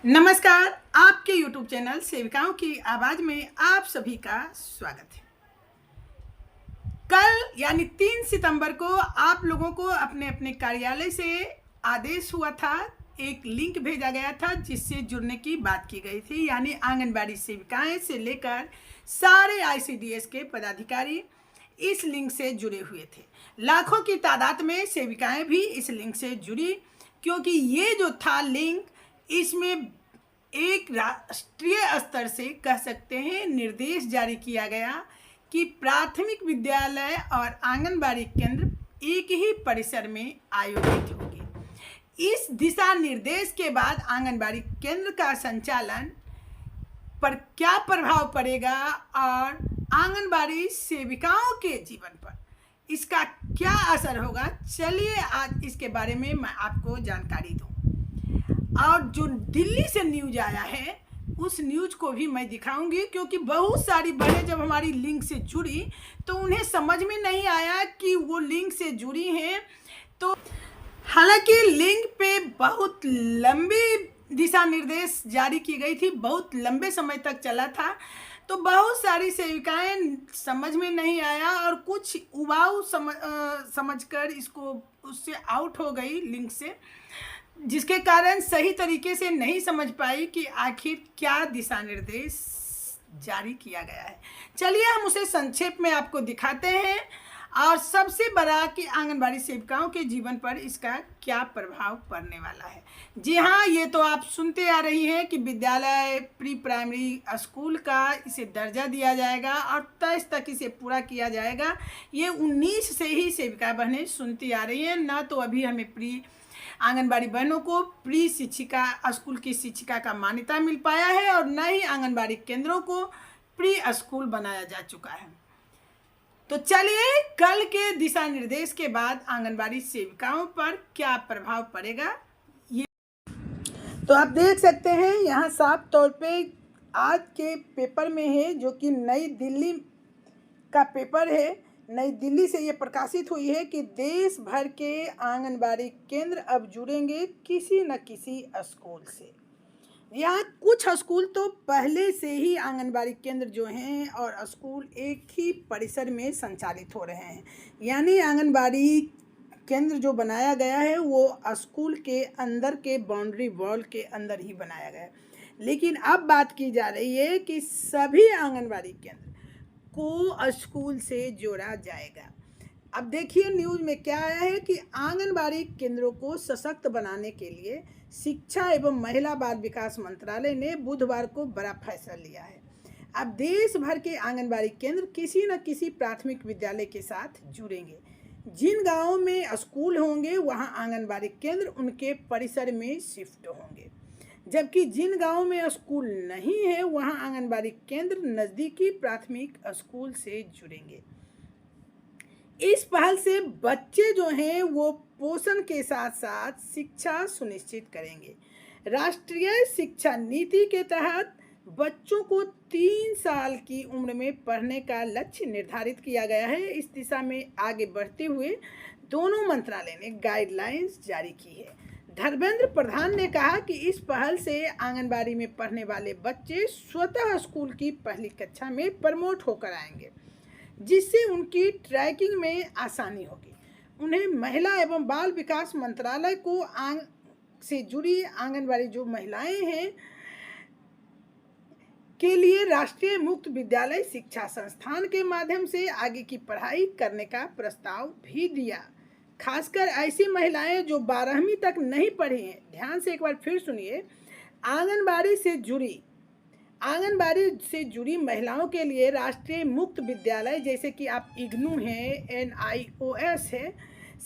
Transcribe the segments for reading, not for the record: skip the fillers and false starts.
नमस्कार। आपके YouTube channel सेविकाओं की आवाज में आप सभी का स्वागत है। कल यानी 3 सितंबर को आप लोगों को अपने अपने कार्यालय से आदेश हुआ था, एक लिंक भेजा गया था जिससे जुड़ने की बात की गई थी। यानी आंगनबाड़ी सेविकाएं से लेकर सारे ICDS के पदाधिकारी इस लिंक से जुड़े हुए थे। लाखों की तादाद में सेविकाएं भी इस लिंक से जुड़ी, क्योंकि ये जो था लिंक, इसमें एक राष्ट्रीय स्तर से कह सकते हैं निर्देश जारी किया गया कि प्राथमिक विद्यालय और आंगनबाड़ी केंद्र एक ही परिसर में आयोजित होंगे। इस दिशा निर्देश के बाद आंगनबाड़ी केंद्र का संचालन पर क्या प्रभाव पड़ेगा और आंगनबाड़ी सेविकाओं के जीवन पर इसका क्या असर होगा, चलिए आज इसके बारे में मैं आपको जानकारी दूं। और जो दिल्ली से न्यूज आया है उस न्यूज को भी मैं दिखाऊंगी, क्योंकि बहुत सारी बहनें जब हमारी लिंक से जुड़ी तो उन्हें समझ में नहीं आया कि वो लिंक से जुड़ी हैं। तो हालांकि लिंक पे बहुत लंबी दिशा निर्देश जारी की गई थी, बहुत लंबे समय तक चला था, तो बहुत सारी सेविकाएं समझ में नहीं आया और कुछ उबाऊ समझकर इसको उससे आउट हो गई लिंक से, जिसके कारण सही तरीके से नहीं समझ पाई कि आखिर क्या दिशा निर्देश जारी किया गया है। चलिए हम उसे संक्षेप में आपको दिखाते हैं, और सबसे बड़ा कि आंगनबाड़ी सेविकाओं के जीवन पर इसका क्या प्रभाव पड़ने वाला है। जी हाँ, ये तो आप सुनते आ रही हैं कि विद्यालय प्री प्राइमरी स्कूल का इसे दर्जा दिया जाएगा और 23 तक इसे पूरा किया जाएगा। ये 19 से ही सेविका बहनें सुनती आ रही हैं। ना तो अभी हमें प्री आंगनबाड़ी बहनों को प्री शिक्षिका स्कूल की शिक्षिका का मान्यता मिल पाया है, और न ही आंगनबाड़ी केंद्रों को प्री स्कूल बनाया जा चुका है। तो चलिए कल के दिशा निर्देश के बाद आंगनबाड़ी सेविकाओं पर क्या प्रभाव पड़ेगा, ये तो आप देख सकते हैं। यहाँ साफ तौर पे आज के पेपर में है, जो कि नई दिल्ली का पेपर है। नई दिल्ली से ये प्रकाशित हुई है कि देश भर के आंगनबाड़ी केंद्र अब जुड़ेंगे किसी न किसी स्कूल से। यहाँ कुछ स्कूल तो पहले से ही आंगनबाड़ी केंद्र जो हैं और स्कूल एक ही परिसर में संचालित हो रहे हैं। यानी आंगनबाड़ी केंद्र जो बनाया गया है वो स्कूल के अंदर के बाउंड्री वॉल के अंदर ही बनाया गया है। लेकिन अब बात की जा रही है कि सभी आंगनबाड़ी केंद्र को स्कूल से जोड़ा जाएगा। अब देखिए न्यूज़ में क्या आया है कि आंगनबाड़ी केंद्रों को सशक्त बनाने के लिए शिक्षा एवं महिला बाल विकास मंत्रालय ने बुधवार को बड़ा फैसला लिया है। अब देश भर के आंगनबाड़ी केंद्र किसी न किसी प्राथमिक विद्यालय के साथ जुड़ेंगे। जिन गांवों में स्कूल होंगे वहां आंगनबाड़ी केंद्र उनके परिसर में शिफ्ट होंगे, जबकि जिन गांवों में स्कूल नहीं है वहां आंगनबाड़ी केंद्र नज़दीकी प्राथमिक स्कूल से जुड़ेंगे। इस पहल से बच्चे जो हैं वो पोषण के साथ साथ शिक्षा सुनिश्चित करेंगे। राष्ट्रीय शिक्षा नीति के तहत बच्चों को 3 साल की उम्र में पढ़ने का लक्ष्य निर्धारित किया गया है। इस दिशा में आगे बढ़ते हुए दोनों मंत्रालय ने गाइडलाइंस जारी की है। धर्मेंद्र प्रधान ने कहा कि इस पहल से आंगनबाड़ी में पढ़ने वाले बच्चे स्वतः स्कूल की पहली कक्षा में प्रमोट होकर आएंगे, जिससे उनकी ट्रैकिंग में आसानी होगी। उन्हें महिला एवं बाल विकास मंत्रालय को से जुड़ी आंगनबाड़ी जो महिलाएं हैं के लिए राष्ट्रीय मुक्त विद्यालय शिक्षा संस्थान के माध्यम से आगे की पढ़ाई करने का प्रस्ताव भी दिया। खासकर ऐसी महिलाएं जो 12वीं तक नहीं पढ़ी हैं। ध्यान से एक बार फिर सुनिए, आंगनबाड़ी से जुड़ी महिलाओं के लिए राष्ट्रीय मुक्त विद्यालय, जैसे कि आप इग्नू है, NIOS है,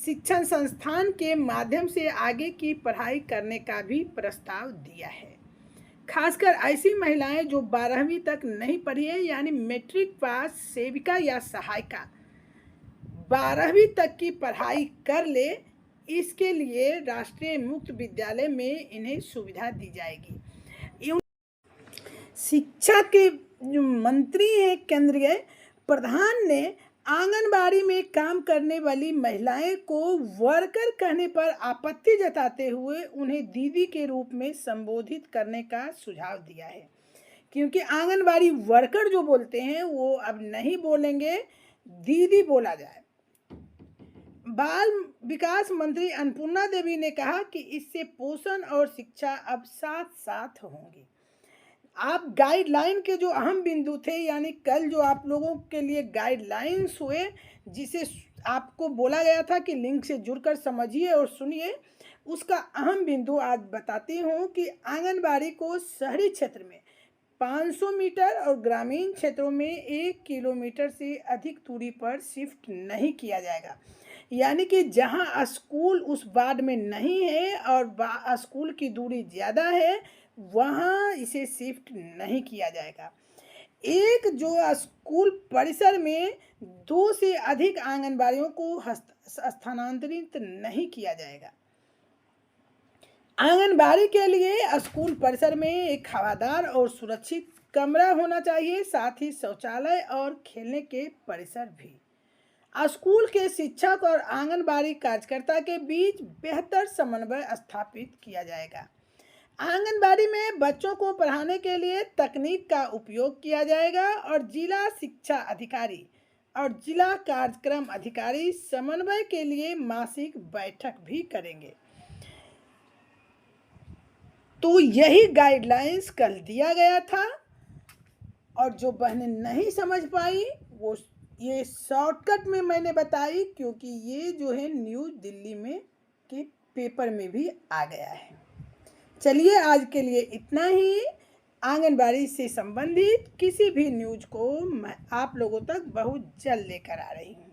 शिक्षण संस्थान के माध्यम से आगे की पढ़ाई करने का भी प्रस्ताव दिया है। खासकर ऐसी महिलाएं जो 12वीं तक नहीं पढ़ी है, यानी मैट्रिक पास सेविका या सहायिका 12वीं तक की पढ़ाई कर ले, इसके लिए राष्ट्रीय मुक्त विद्यालय में इन्हें सुविधा दी जाएगी। शिक्षा के जो मंत्री हैं केंद्रीय प्रधान ने आंगनबाड़ी में काम करने वाली महिलाएं को वर्कर कहने पर आपत्ति जताते हुए उन्हें दीदी के रूप में संबोधित करने का सुझाव दिया है, क्योंकि आंगनबाड़ी वर्कर जो बोलते हैं वो अब नहीं बोलेंगे, दीदी बोला जाए। बाल विकास मंत्री अन्नपूर्णा देवी ने कहा कि इससे पोषण और शिक्षा अब साथ साथ होंगी। आप गाइडलाइन के जो अहम बिंदु थे, यानी कल जो आप लोगों के लिए गाइडलाइंस हुए, जिसे आपको बोला गया था कि लिंक से जुड़कर समझिए और सुनिए, उसका अहम बिंदु आज बताती हूँ कि आंगनबाड़ी को शहरी क्षेत्र में 500 मीटर और ग्रामीण क्षेत्रों में 1 किलोमीटर से अधिक दूरी पर शिफ्ट नहीं किया जाएगा। यानी कि जहां स्कूल उस वार्ड में नहीं है और स्कूल की दूरी ज़्यादा है, वहां इसे शिफ्ट नहीं किया जाएगा। एक जो स्कूल परिसर में 2 से अधिक आंगनबाड़ियों को स्थानांतरित नहीं किया जाएगा। आंगनबाड़ी के लिए स्कूल परिसर में एक हवादार और सुरक्षित कमरा होना चाहिए, साथ ही शौचालय और खेलने के परिसर भी। स्कूल के शिक्षक और आंगनबाड़ी कार्यकर्ता के बीच बेहतर समन्वय स्थापित किया जाएगा। आंगनबाड़ी में बच्चों को पढ़ाने के लिए तकनीक का उपयोग किया जाएगा और जिला शिक्षा अधिकारी और जिला कार्यक्रम अधिकारी समन्वय के लिए मासिक बैठक भी करेंगे। तो यही गाइडलाइंस कल दिया गया था, और जो बहनें नहीं समझ पाई वो ये शॉर्टकट में मैंने बताई, क्योंकि ये जो है न्यूज़ दिल्ली में के पेपर में भी आ गया है। चलिए आज के लिए इतना ही। आंगनबाड़ी से संबंधित किसी भी न्यूज़ को मैं आप लोगों तक बहुत जल्द लेकर आ रही हूँ।